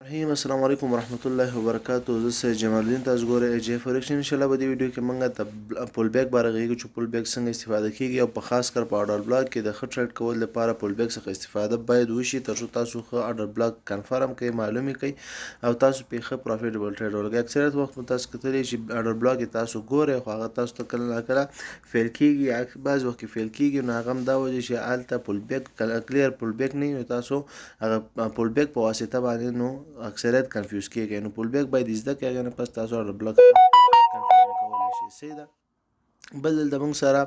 رحیم السلام علیکم ورحمت الله وبرکاتہ. زه سید جمال الدین تاسو ګورئ جے فورکس. ان شاء الله په دې ویډیو کې موږ د پول بیک باره غږیږو چې پول بیک څنګه استفاده کیږي او په خاص کر په اورډر بلاک کې د ښه ټریډ کول لپاره پول بیک څخه استفاده باید وشي ترڅو تاسو ښه اورډر بلاک کنفرم کړئ، معلومه کړئ او تاسو په ښه پروفیټیبل ټریډ ولګئ. اکثریت وخت تاسو کتلی چې اورډر بلاک تاسو ګورئ خو هغه تاسو ته کله ناکله فیل کیږي، بعض وخت فیل کیږي، نو هغه هم دا وجه چې هلته پول بیک کلیر پول بیک نه وي، تاسو هغه پول بیک په واسطه باندې نو اکثریت کنفیوز کیږي. نو پول بیک باید زده کړئ، نه پس تاسو اورډر بلاک کنفرم کولی شئ. سیده بل دلته موږ سره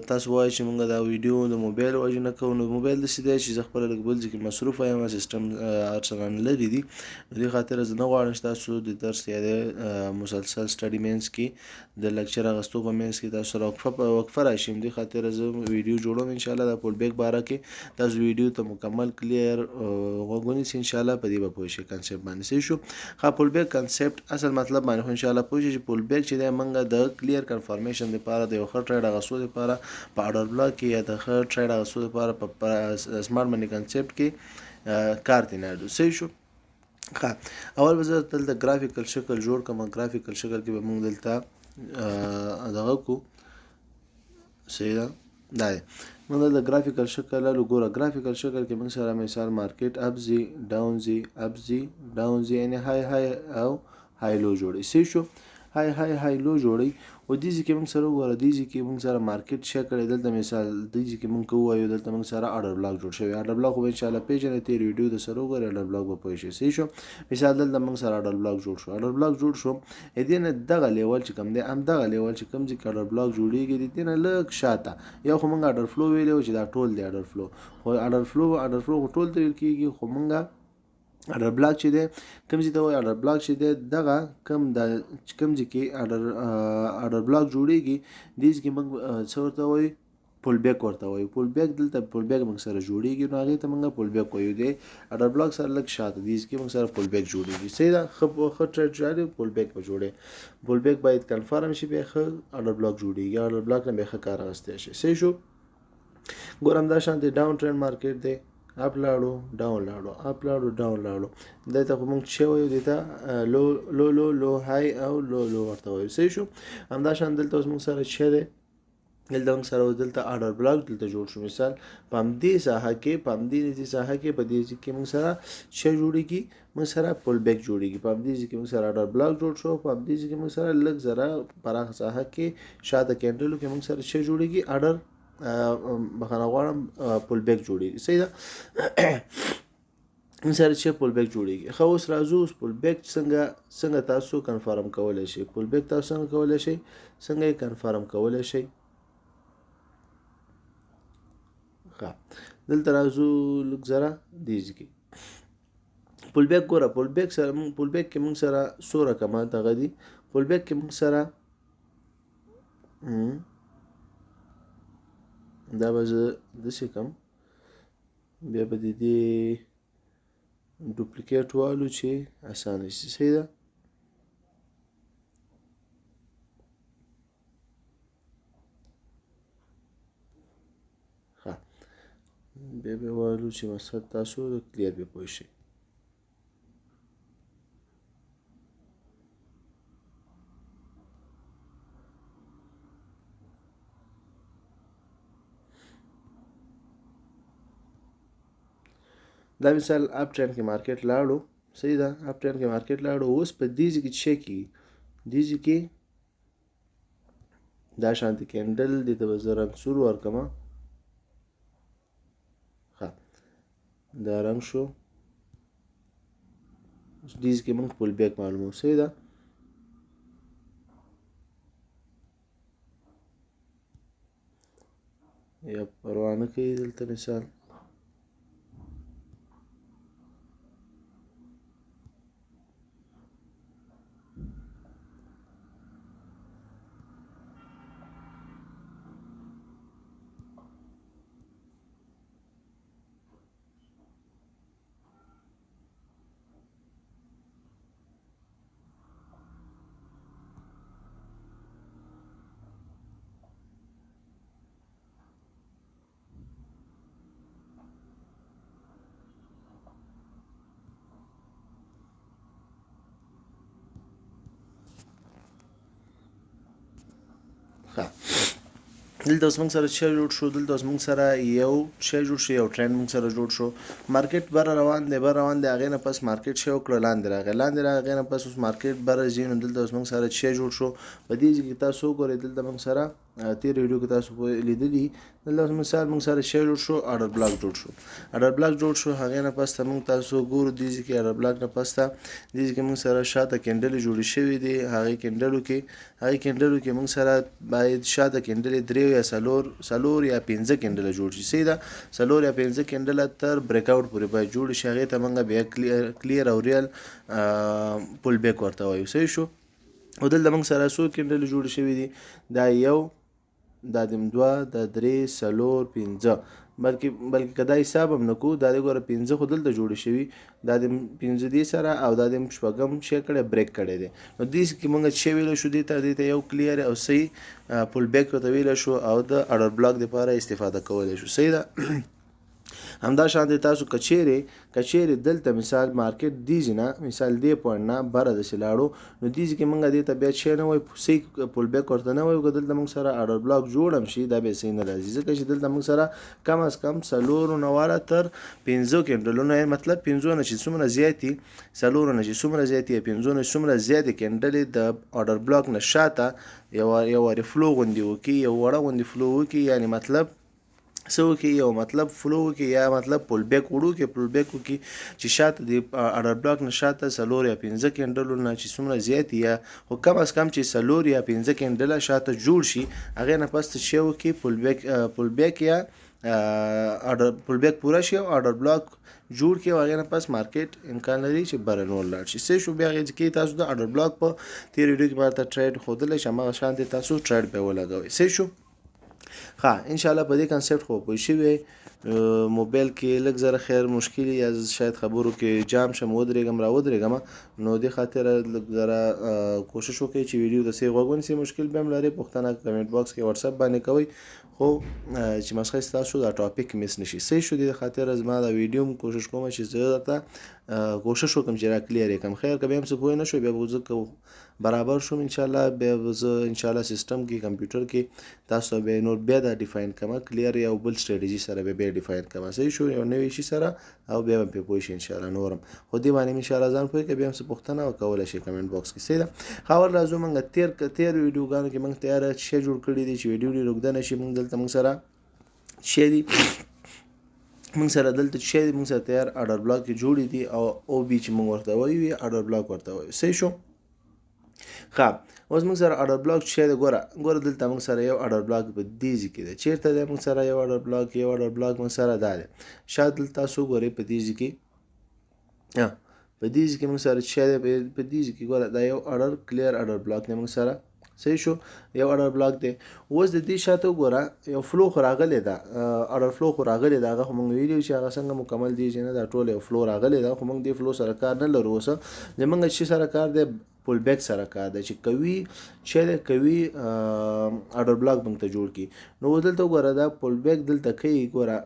تاسو وایئ چې موږ دا ویډیو د موبایل وجې نه کوو. نو موبایل داسې دی چې زه خپله لږ بل ځای کې مصروفه یم، سیسټم ورسره لرې دي. د دې خاطر زه نه غواړم چې تاسو د درس یا د مسلسل سټډي مینس کې د لیکچر اخیستو په منځ کې تاسو سره وقفه راشي. دې خاطر زه ویډیو جوړوم انشاءالله د پول بیک باره کې. تاسو ویډیو ته مکمل کلیر غوږ ونیسئ انشاءالله، په دې به پوه شئ کنسپټ باندې. صحیح شو؟ ښه، پول بیک کنسپټ اصل مطلب باندې خو انشاءالله پوه شئ چې پول بیک چې دی موږ د کلیر کنفرمیشن لپاره د یو ښه ټریډ اخیستو لپاره په اورډر بلاک کې یا د ښه ټریډ اخیستو لپاره په سمارټ منی کنسپټ کې کار ته نه اړو. صحیح شو؟ ښه، اول به زه دلته ګرافیکل شکل جوړ کړم. ګرافیکل شکل کې به موږ دلته دغه کو. صحیح ده؟ دا دی موږ دلته ګرافیکل شکل لرو. ګوره ګرافیکل شکل کې موږ سره مثال مارکیټ اپ ځي، ډاون ځي، اپ ځي، ډاون ځي، یعنې های او های لو جوړي. صحیح شو؟ های لو جوړي. او دې ځای کې موږ سره وګوره، دې ځای کې موږ سره مارکیټ شی کړی. دلته مثال دې ځای کې موږ ووایو دلته موږ سره اورډر بلاک جوړ شوی. اورډر بلاک خو به انشاءالله پیژنئ، تېر ویډیو د سره وګورئ اورډر بلاک به پوه شئ. صحیح شو؟ مثال دلته موږ سره اورډر بلاک جوړ شو. اورډر بلاک جوړ شو، دې نه دغه لیول چې کوم دی، همدغه لیول چې کوم ځای کې اورډر بلاک جوړیږي دې نه لږ شاته یا خو موږ اورډر فلو ویلو چې دا ټول دی اورډر فلو. خو اورډر فلو خو ټول ته ویل کېږي، خو موږ اورډر بلاک چې دی کوم ځای ته وایي، اورډر بلاک چې دی دغه کوم ځای کې اورډر بلاک جوړیږي دې ځای کې موږ څه ورته وایو، پول بیک ورته وایو. پول بیک دلته پول بیک موږ سره جوړیږي، نو هغې ته موږ پول بیک وایو. دی اورډر بلاک سره لږ شاته دې ځای کې موږ سره پول بیک جوړیږي. صحیح ده؟ ښه ټریډ جوړي پول بیک به جوړي. پول بیک باید کنفرم شي، بیا ښه اورډر بلاک جوړیږي. اورډر بلاک نه بیا ښه کار اخیستی شي. صحیح شو؟ ګور همدا شانتې ډاون ټرینډ مارکیټ دی، اپ لاړو ډاون لاړو، اپ لاړو ډاون لاړو. دلته خو موږ څه وایو، دلته لو لو لو لو های او لو لو ورته وایو. صحیح شو؟ همدا شان دلته اوس موږ سره څه دی، دلته موږ سره دلته اورډر بلاک دلته جوړ شو. مثال په همدې ساحه کې په همدې ساحه کې په دې کې موږ سره څه جوړیږي، موږ سره پول بیک جوړیږي. په همدې کې موږ سره اورډر بلاک جوړ شو، په همدې کې موږ سره لږ ذره پراخه ساحه کې شاته کینډلو کې موږ سره څه جوړیږي، اورډر بخښنه غواړم پول بیک جوړیږي. صحیح ده؟ سره چې پول بیک جوړیږي. ښه، اوس راځو اوس پول بیک څنګه تاسو کنفرم کولی شئ. پول بیک تاسو څنګه کولی شئ، څنګه یې کنفرم کولی شئ. ښه، دلته راځو لږ ذره دې ځای کې پول بیک. ګوره پول بیک سره پول بیک کې موږ سره څو رقمه دغه دي. پول بیک کې موږ سره دا به زه داسې کوم، بیا به د دې ډوپلیکیټ والو چې اسانه شي. صحیح ده؟ ښه، بیا به والو چې مقصد تاسو کلیر به پوه شئ. دا مثال اپ ټرینډ کې مارکیټ لاړو. صحیح ده؟ اپ ټرینډ کې مارکیټ لاړو. اوس په دې ځای کې څه کېږي، دې ځای کې دا شانتي کینډل دې ته به زه رنګ سور ورکړم. ښه، دا رنګ شو. اوس دې ځای کې موږ پول بیک معلومو. صحیح ده؟ یا پروا نه کوي دلته مثال ښه دلته اوس موږ سره شی جوړ شو، دلته اوس موږ سره یو شی جوړ شو، یو ټرینډ موږ سره جوړ شو. مارکیټ بره روان دی هغې نه پس مارکیټ شی وکړه لاندې راغی هغې نه پس اوس مارکیټ بره ځي. نو دلته اوس موږ سره شی جوړ شو. په دې ځای کې تاسو وګورئ دلته موږ سره تېر ویډیو کې تاسو لیدلي دلته مثال موږ سره شی جوړ شو، اډر بلاک جوړ شو. اډر بلاک جوړ شو هغې نه پس ته موږ تاسو ګورو دې ځای کې اډر بلاک نه پس ته دې ځای کې موږ سره شاته کینډلې جوړې شوي دي. هغې کینډلو کې موږ سره باید شاته کینډلې 3 یا 4 یا 5 کینډله جوړ شي. صحیح ده، 4 یا 5 کینډله تر بریک اوټ پورې باید جوړ شي. هغې ته موږ بیا کلیر او ریل پول بیک ورته وایو. صحیح شو. او دلته موږ سره څو کینډلې جوړې شوي دي، دا یو، دا دیم 2، دا 3، 4، 5 بلکې که دا حساب هم نه کوو دا د ګوره 5 خو دلته جوړې شوي، دا د 5 دې سره او دا د 6م شی کړی بریک کړی دی. نو دې کې موږ چې ویلی شو دې ته یو کلیر او صحیح پول بیک ورته ویلی شو او د اډر بلاک دپاره استفاده کولی شو. صحیح ده. همدا شانتې تاسو کچېرې دلته مثال مارکیټ دې ځای نه مثال دې پوینټ نه بره داسې لاړو، نو دې ځای کې موږ دې ته بیا شی نه وایو، صحیح پول بیک ورته نه وایو. که دلته موږ سره اډر بلاک جوړ هم شي دا بیا صحیح نه راځي، ځکه چې دلته موږ سره کم از کم 4 نه والا تر 5 کینډلونه، مطلب 5 نه چې څومره زیات دي، 4 نه چې څومره زیات دي، 5 نه څومره زیاتې کینډلې د اډر بلاک نه شاته یو وارې فلو غوندې وکړي، یو وړه غوندې فلو وکړي، یعنې مطلب څه وکړي، یو مطلب فلو وکړي یا مطلب پول بیک وړوکی پول بیک وکړي چې شاته د اډر بلاک نه شاته 4 یا 5 کینډلو نه چې څومره زیات یا خو کم از کم چې 4 یا 5 کینډله شاته جوړ شي، هغې نه پس څه شی وکړي پول بیک یا پول بیک پوره شي او اډر بلاک جوړ کړي او هغې نه پس مارکیټ امکان لري چې بره نور لاړ شي. صحیح شو. بیا هغې کې تاسو د اډر بلاک په تېر ویډیو کې ماته ټریډ ښودلی چې هماغه شانتې تاسو ټریډ پې ولګوئ. صحیح شو. ښه انشاءالله په دې کنسپټ خو پوه شوي. موبایل کې لږ زره خیر مشکل یا شاید خبرو کې جام شم ودرېږم نو دې خاطر لږ زره کوشش وکړئ چې ویډیو د سې غوږ ونیسئ. مشکل به هم لرئ پوښتنه کمنټ باکس کې واتساپ باندې کوئ، خو چې مسخه ستاسو دا ټاپک مس نشي. صحیح شو. دې خاطر زما دا ویډیو هم کوشش کوم چې زه درته کوشش وکړم چې را کلیر یې کړم. خیر که بیا هم څه پوه نه شوی بیا به زه برابر شوم انشاءالله، بیا به زه انشاءالله سیسټم کې کمپیوټر کې تاسو به نور بیا دا ډیفاین کړم کلیر یو بل سټریټجي سره بیا ډیفاین کړم. صحیح شو. یو نوی شي سره او بیا به پې پوه شي انشاءالله نورم، خو دې باندې انشاءالله ځان پوه کړئ. بیا هم څه پوښتنه وکولی شئ کمنټ باکس کې. صحیح ده. خاور راځو موږ تېر ویډیوګانو کې موږ تیاره شی جوړ کړي دي چې ویډیو ډېر اوږده نه شي. موږ دلته موږ سره شی دي موږ سره دلته شی دي موږ سره تیار اډر بلاک کې جوړې دي او بي چې موږ ورته وایو اډر بلاک ورته وایو. صحیح شو. ښه اوس موږ سره اډر بلاک شی دی. ګوره دلته موږ سره یو اډر بلاک په دې ځای کې دی. چېرته دی موږ سره یو اډر بلاک موږ سره دا دی شاید دلته تاسو وګورئ په دې ځای کې موږ سره شی دی. په دې ځای کې ګوره دا یو کلیر اډر بلاک دی موږ سره. صحیح شو. یو اډر بلاک دی. اوس د دې شاته وګوره یو فلو خو راغلی ده، اډر فلو خو راغلی ده، هغه خو موږ ویلي چې هغه څنګه مکمل دی چې نه دا ټول یو فلو راغلی ده، خو موږ دې فلو سره کار نه لرو. اوس زموږ چې سره کار دی پول بیک سره کار دی چې قوي اډر بلاک موږ ته جوړ کړي. نو دلته وګوره دا پول بیک دلته کوي. ګوره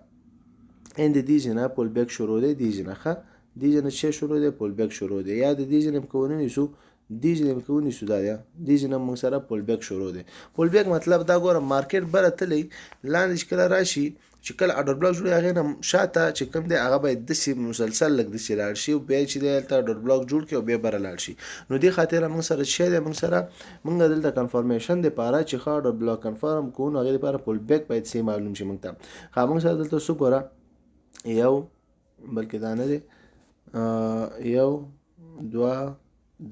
اند دې ځای نه پول بیک شروع دی، دې ځای نه ښه دې ځای نه چې شروع دی پول بیک شروع دی، یا د دې ځای نه که ونیسو دې ځای نه که ونیسو دا دی دې ځای نه موږ سره پول بیک شروع دی. پول بیک مطلب دا ګوره مارکیټ بره تللی لاندې چې کله راشي چې کله اډر بلاک جوړي هغې نه شاته چې کوم دی هغه باید داسې مسلسل لږ داسې لاړ شي او بیا چې دی هلته اډر بلاک جوړ کړي او بیا بره لاړ شي. نو دې خاطره موږ سره شی دی موږ دلته کنفرمیشن دپاره چې ښه اډر بلاک کنفرم کوو نو هغې دپاره پول بیک باید صحیح معلوم شي موږ ته. ښه موږ سره دلته څو ګوره یو بلکې دا نه دی 1 2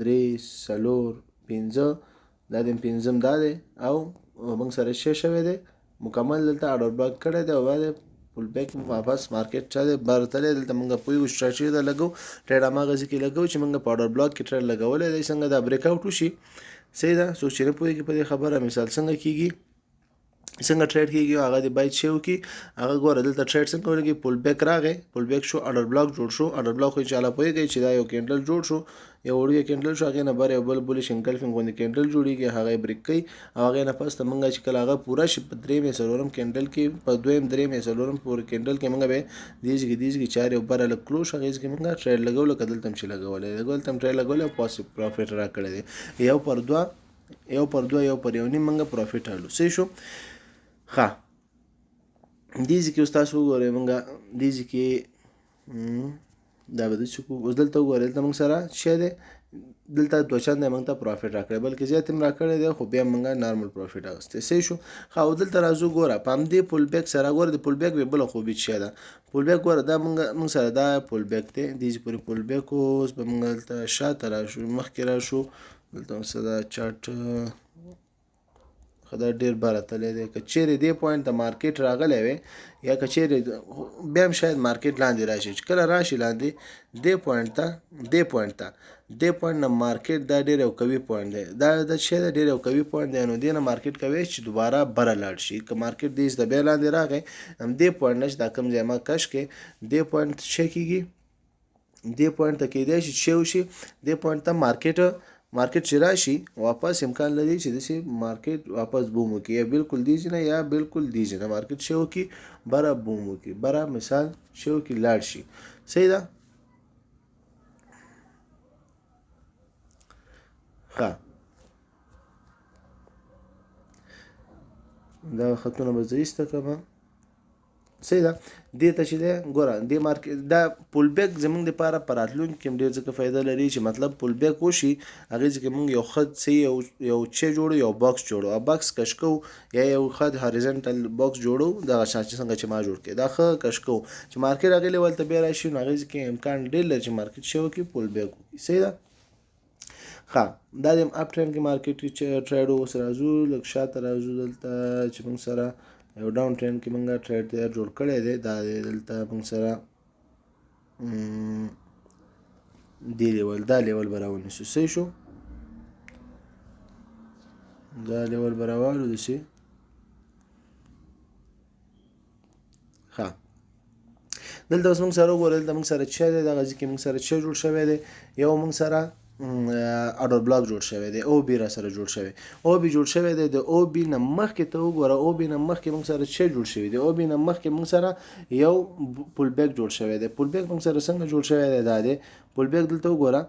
3 4 5 دا د 5م دا دی او موږ سره شی شوی دی مکمل دلته اډر بلاک کړی دی او بعد پول بیک واپس مارکیټ چا دی بار تللی. دلته موږ پوهېږو سټراټجي ته لګو ټریډ هماغه ځای کې لګو چې موږ په اډر بلاک کې ټریډ لګولی دی څنګه دا بریک اوټ وشي. صحیح ده. څوک چې نه پوهېږي په دې خبره مثال څنګه کېږي څنګه ټریډ کېږي هغه دې باید شی وکړي. هغه ګوره دلته ټریډ څنګه ولګي پول بیک راغی پول بیک شو اډر بلاک جوړ شو. اډر بلاک خو انشاءالله پوهېږئ چې دا یو کینډل جوړ شو، یو وړوکی کینډل شو، هغې نه بر یو بل بلش انګلفینګ غوندې کینډل جوړېږي، هغه یې بریک کوي او هغې نه پس ته موږ چې کله هغه پوره شي په 3م یا 4م کینډل کې په 2م 3م یا 4م پورې کینډل کې موږ به دې ځای کې چارې او بره لږ کلوز هغې ځای کې موږ ټریډ لګو لکه دلته هم چې لګولی دلته هم ټریډ لګولی او پاسیو پرافټ راکړی دی 1/2 1 پر 2 1 پر 1.5 موږ پروفیټ اړو. صحیح شو. ښه دې ځکه اوس تاسو وګورئ موږ دې ځکه دا به داسې کوو. اوس دلته وګورئ دلته موږ سره څه دی دلته 2 چنده موږ ته پروفیټ راکړی بلکې زیات هم راکړی دی خو بیا موږ نارمل پروفیټ اخیستی. صحیح شو. ښه او دلته راځو ګوره په همدې پول بیک سره ګوره د پول بیک بله خوبي څه ده پول بیک ګوره دا موږ سره دا پول بیک دی دې پورې پول بیک اوس به موږ دلته شاته راشو مخکې راشو دلته موږ سره دا چارټ خدا ډیر بار تللی دی که چیرې دې پوینټ ته مارکیټ راغلی وي یا که چیرې بیا هم شاید مارکیټ لاندې راشي چې کله راشي لاندې دې پوینټ نه مارکیټ دا ډیر یو قوي پوینټ دی دا د څه دی ډیر یو قوي پوینټ دی نو دې نه مارکیټ کوي چې دوباره بره لاړ شي که مارکیټ دې د بیا لاندې راغی هم دې پوینټ نه چې دا کوم ځای ما کش کې دې پوینټ څه کېږي دې پوینټ ته کېدای شي څه وشي دې پوینټ ته مارکیټ چې راشي واپس امکان لري چې داسې مارکیټ واپس بوم وکړي یا بالکل دې ځای نه یا بالکل دې ځای نه مارکیټ څه وکړي بره بوم وکړي بره مثال څه وکړي لاړ شي. صحیح ده. ښه دا خطونه به زه ایسته کړم. صحیح ده. دې ته چې دی ګوره دې مارکیټ دا پول بیک زموږ دپاره په راتلونکي کې هم ډېر ځکه فایده لري چې مطلب پول بیک وشي هغې ځکه موږ یو ښه څه یو څه جوړو یو باکس جوړو او باکس کش کوو یا یو ښه هاریزنټل باکس جوړو دغه شان چې څنګه چې ما جوړ کړی دا ښه کش کوو چې مارکیټ هغې لیول ته بیا راشي نو هغې ځکه امکان ډېر لري چې مارکیټ څه وکړي پول بیک وکړي. صحیح ده. ښه دا د اپ ټرینډ کې مارکیټ چې ټریډ اوس راځو لږ شاته راځو دلته چې موږ سره یو ډاون ټرینډ کې موږ ټریډ تیار جوړ کړی دی دا دلته موږ سره دې لیول دا لیول به راونیسو. صحیح شو. دا لیول به راوالو داسې. ښه دلته اوس موږ سره وګورئ دلته موږ سره څه دی دغه ځای کې موږ سره څه جوړ شوی دی یو موږ سره اډر بلاک جوړ شوی دی او بي را سره جوړ شوی او بي جوړ شوی دی د او بي نه مخکې ته وګوره او بي نه مخکې موږ سره څه جوړ شوی دی او بي نه مخکې موږ سره یو پول بیک جوړ شوی دی. پول بیک موږ سره څنګه جوړ شوی دی دا دی پول بیک دلته وګوره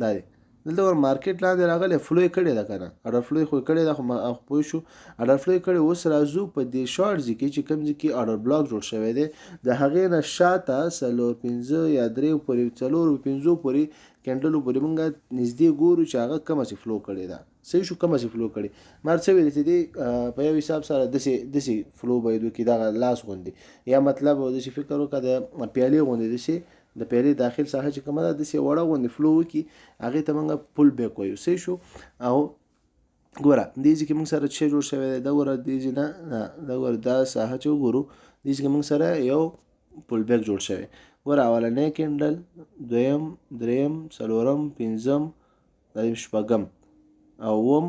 دا دی دلته ور مارکیټ لاندې راغلی فلو یې کړې ده که نه اډر فلو یې خو کړې ده خو پوه شو اډر فلو یې کړې اوس راځو په دې شارټ ځای کې چې کوم ځای کې اډر بلاک جوړ شوی دی د هغې نه شاته 4 5 یا 3 پورې 4 5 پورې کینډلو پورې موږ نږدې ګورو چې هغه کومه چې فلو کړې ده. صحیح شو. کومه چې فلو کړې ما څه ویل چې دی په یو حساب سره داسې فلو باید وکړي دغه لاس غوندې یا مطلب داسې فکر وکړه د پیالې غوندې داسې د پیالې داخل ساحه چې کومه ده داسې وړه غوندې فلو وکړي هغې ته موږ پول بیک وایو. صحیح شو. او ګوره دې ځای کې موږ سره څه جوړ شوی دی دا ګوره دې ځای نه دا ګوره دا ساحه چې وګورو دې ځای کې موږ سره یو پول بیک جوړ شوی ګوره اولنی کینډل دویم دریم څلورم پنځم شپږم او اووم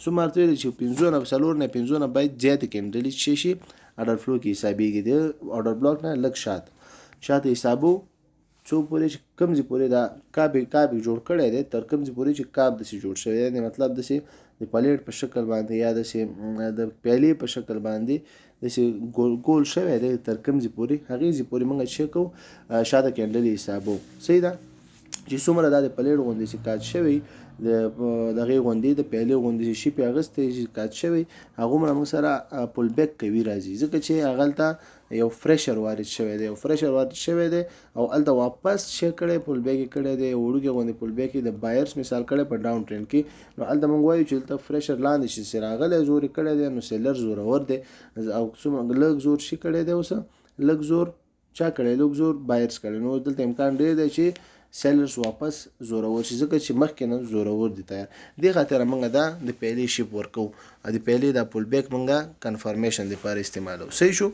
څومره ورته ویلي چې 5 نه 4 نه 5 نه باید زیاتې کینډلې څه شي اډر فلو کې حسابېږي د اډر بلاک نه لږ شاته حسابو څو پورې چې کوم ځای پورې دا کاب جوړ کړی دی تر کوم ځای پورې چې کاب داسې جوړ شوی دی مطلب داسې د پلیټ په شکل باندې یا داسې د پیالې په شکل باندې داسې ګول شوی دی تر کوم ځای پورې هغې ځای پورې موږ څه کوو شاته کینډلې حسابو. صحیح ده. چې څومره دا د پلیټ غوندې چې کات شوی د دغې غوندې د پیالې غوندې چې شي پې اغوستی چې کات شوی هغومره موږ سره پول بیک کوي راځي ځکه چې هغلته یو فرشر وارد شوی دی او هلته واپس څه کړی پول بیک یې کړی دی وړوکې غوندې پول بیک یې د بایرس مثال کړی په ډاون ټرینډ کې نو هلته موږ وایو چې دلته فرشر لاندې چې راغلی زور یې کړی دی نو سیلر زورور دی او څومره لږ زور شي کړی دی اوس لږ زور چا کړی لږ زور بایرس کړی نو دلته امکان ډېر دی چې سیلرز واپس زورور شي ځکه چې مخکې نه زورور دي تیار دې خاطره موږ دا د پیلې شیپ ورکو او د پیلې دا پول بیک موږ کنفرمیشن لپاره استعمالو. صحیح شو.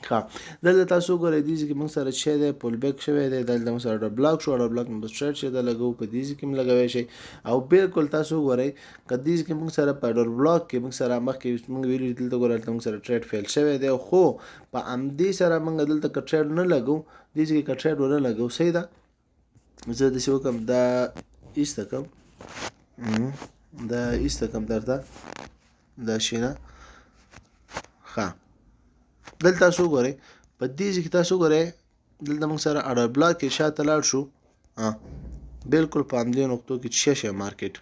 ښه دلته تاسو ګورئ دې کې موږ سره څه دی پول بیک شوی دی دلته موږ سره اډر بلاک شو اډر بلاک موږ سټریټ شه دا لګو په دې کې هم لګوی شي او بالکل تاسو ګورئ که دې کې موږ سره په اډر بلاک کې موږ سره مخکې موږ ویلي دلته ګورئ دلته موږ سره ټریډ فیل شوی دی خو په همدې سره موږ دلته که ټریډ نه لګو دې کې که ټریډ ونه لګو. صحیح ده. زه داسې وکړم دا ایسته کړم درته دا شي نه. ښه دلته تاسو وګورئ په دې ځای کې تاسو وګورئ دلته موږ سره اډر بلاک کې شاته لاړ شو بالکل په همدې نقطو کې څه شی مارکیټ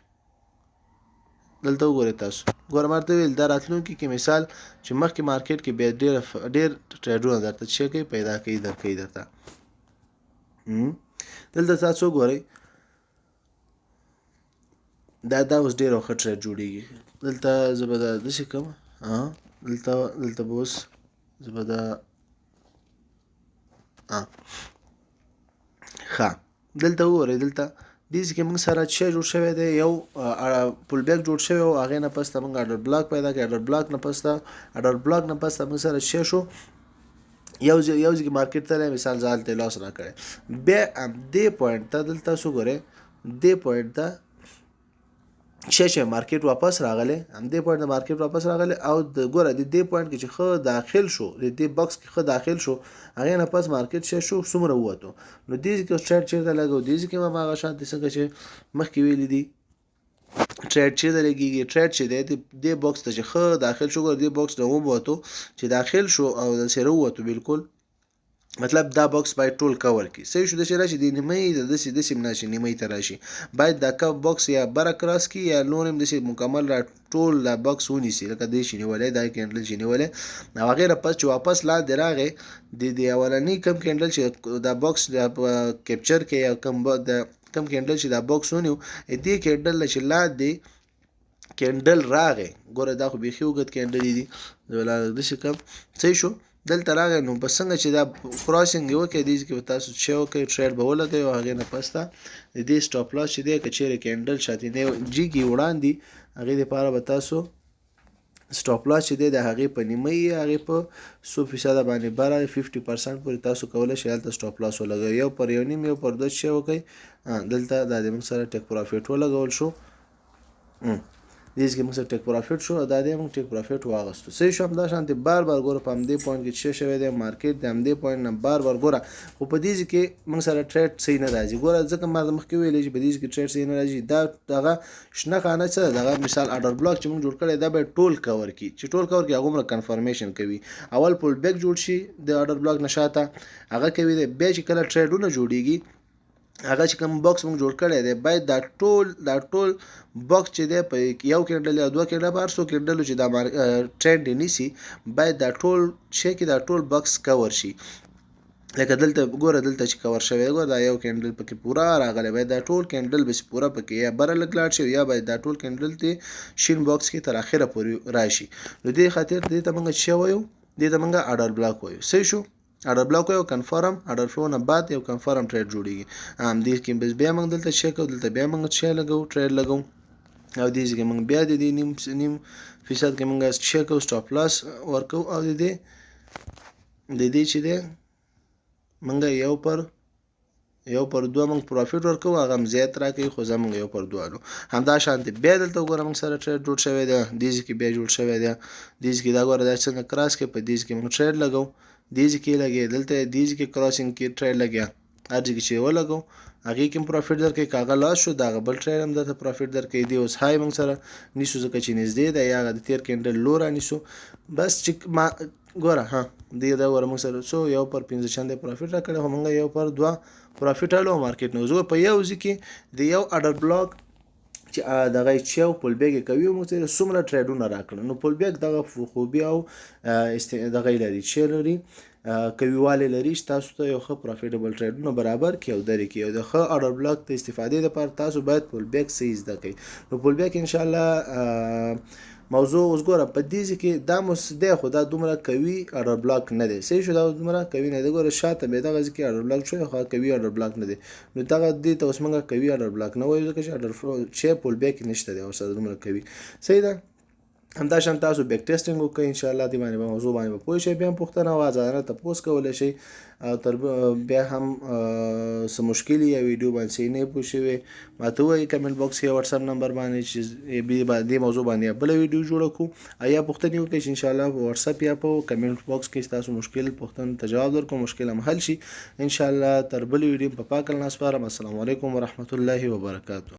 دلته وګورئ تاسو ګوره ما ورته ویل دا راتلونکي کې مثال چې مخکې مارکیټ کې بیا ډېر ټریډونه درته څه کوي پیدا کوي درکوي درته دلته تاسو وګورئ دا اوس ډېر ښه ټریډ جوړېږي دلته زه به دا داسې کوم دلته به اوس زه به دا ښه دلته وګورئ دلته دې کې موږ سره څه جوړ شوی دی یو پول بیک جوړ شوی او هغې نه پسته موږ اډر بلاک پیدا کړ اډر بلاک نه پسته موږ سره څه شو یو ځای مارکیټ ته مثال ځان ته لاس راکړی بیا دې پوینټ ته دلته تاسو ګورئ دې پوینټ ته چې مارکیټ واپس راغلی همدې پوینټ د مارکیټ واپس راغلی او د ګوره د دې پوینټ کې چې ښه داخل شو د دې بکس کې ښه داخل شو هغې نه پس مارکیټ شو څومره ووتو نو دې کې اوس ټریډ چېرته لګو دې کې هم هغه شانتې څنګه چې مخکې ویلي دي ټریډ چېرته لګېږي ټریډ چې دی دې بکس ته چې ښه داخل شو ګوره دې بکس نه ووتو چې داخل شو او داسې راووتو بالکل مطلب دا بکس باید ټول کور کړي صحیح شو داسې راشي د نیمۍ د داسې راشي نیمۍ ته راشي باید دا بکس یا بره کراس کړي یا نور هم داسې مکمل را ټول دا بکس ونیسي لکه دی چې نیولی دا کینډل چې نیولی او هغې نه پس چې واپس لاندې راغی د اولني کم کینډل چې دا بکس کیپچر کې یا کم کینډل چې دا بکس ونیو دې کینډل نه چې لاندې کینډل راغی ګوره دا خو بیخي اوږد کینډل دي داسې کم صحیح شو دلته راغی نو بس څنګه چې دا کراسینګ یې وکړی دې کې به تاسو څه وکړئ ټریډ به ولګوئ او هغې نه پسته د دې سټاپ لاس چې دی که چیرې کینډل شاتینۍ جیږي وړاندې هغې دپاره به تاسو سټاپ لاس چې دی د هغې په نیمۍ هغې په 100% باندې بره 50% پورې تاسو کولی شئ هلته سټاپ لاس ولګوئ یو پر یو نیم یو پر دوه څه وکړئ دلته دا د موږ سره ټیک پرافټ ولګول شو دې کې موږ سره ټیک پرافټ شو دا دې موږ ټیک پرافټ واغستو صحیح شو همدا شانتې بار ګوره په همدې پوینټ کې څه شوی دی مارکیټ د همدې پوینټ نه بار ګوره خو په دې کې موږ سره ټریډ صحیح نه راځي ګوره ځکه ما مخکې ویلې چې په دې کې ټریډ صحیح نه راځي دا دغه شنه خانه څه ده دغه مثال اډر بلاک چې موږ جوړ کړی دا به ټول کور کړي چې ټول کور کړي هغومره کنفرمیشن کوي اول پول بیک جوړ شي د اډر بلاک نه شاته هغه کوي بیا چې کله ټریډونه جوړیږي هغه چې کوم بکس موږ جوړ کړی دی باید دا ټول بکس چې دی په یو کینډل یا دوه کینډل په هر څو کینډلو چې دا ټرینډ یې نیسي باید دا ټول شی کې دا ټول بکس کور شي لکه دلته ګوره دلته چې کور شوی دی ګوره دا یو کینډل پکې پوره راغلی باید دا ټول کینډل بس پوره پکې یا بره لږ لاړ شي یا باید دا ټول کینډل ته شین بکس کې تر اخره پورې راشي نو دې خاطر دې ته موږ څه وایو دې ته موږ اډر بلاک وایو صحیح شو اډر بلاک یو کنفرم اډر فلو نه بعد یو کنفرم ټریډ جوړیږي دې کې بس بیا موږ دلته چیک کوو دلته بیا موږ څه لګو ټریډ لګو او دې کې موږ بیا د دې نیم فیصد کې موږ چیک کوو سټاپ لاس ورکو او د دې چې دی موږ یو پر دوه موږ پروفیټ ورکو هغه هم زیات راکوي خو زموږ یو پر دوه نو همدا شانتې بیا دلته وګوره موږ سره ټریډ جوړ شوی دی دې کې بیا جوړ شوی دی دې کې دا ګوره دا څنګه کراس کې په دې کې موږ ټریډ لګو دې کې لګي دلته دې کې کراسینګ کې ټریډ لګیا هر ځای چې ولګو هغې کې هم پروفیټ درکوي که هغه لاس شو د هغه بل ټریډ هم درته پروفیټ درکوي دی اوس های موږ سره نیسو ځکه چې نږدې دی یا هغه د تېر کینډل لو رانیسو بس چې ما ګوره دې دا ګوره موږ سره څو یو پر 15 چنده پروفیټ راکړی خو موږ یو پر 2 پروفیټ هلو مارکیټ نه وځو په یو ځای کې د یو اډر بلاک چې دغه چې پول بیک کوي موږ ته څومره ټریډونه راکړل نو پول بیک دغه خوبي او دغه لري چې لري کویوالی لري چې تاسو ته یو ښه پروفیټیبل ټریډونه برابر کړي او درې کړي او د ښه اډر بلاک د استفادې لپاره تاسو باید پول بیک صحیح زده کړئ نو پول بیک انشاءالله موضوع اوس ګوره په دې کې دا دی خو دا دومره قوي اډر بلاک نه دی صحیح شو دا دومره قوي نه دی ګوره شاته به دغه ځکه اډر بلاک شوی خو قوي اډر بلاک نه دی نو دغه دې ته اوس موږ قوي اډر بلاک نه وایو ځکه چې اډر چې پول بیک نشته دی او سره دومره قوي صحیح ده همدا شان تاسو بیک ټیسټینګ وکړئ ان شاء الله دې باندې موضوع باندې به پوه شئ بیا هم پوښتنه او ازادانه تپوس کولی شئ او تر بیا هم څه مشکل یا ویډیو باندې صحیح نه پوه شوې ماته ووایئ کمنټ باکس کې واتساپ نمبر باندې چې دې موضوع باندې بله ویډیو جوړه کړو یا پوښتنې وکړئ چې انشاءالله په واتساپ یا په کمنټ باکس کې ستاسو مشکل پوښتنو ته جواب درکړو مشکل هم حل شي انشاءالله تر بلې ویډیو په پاک الله سپارم السلام علیکم ورحمة الله وبرکاته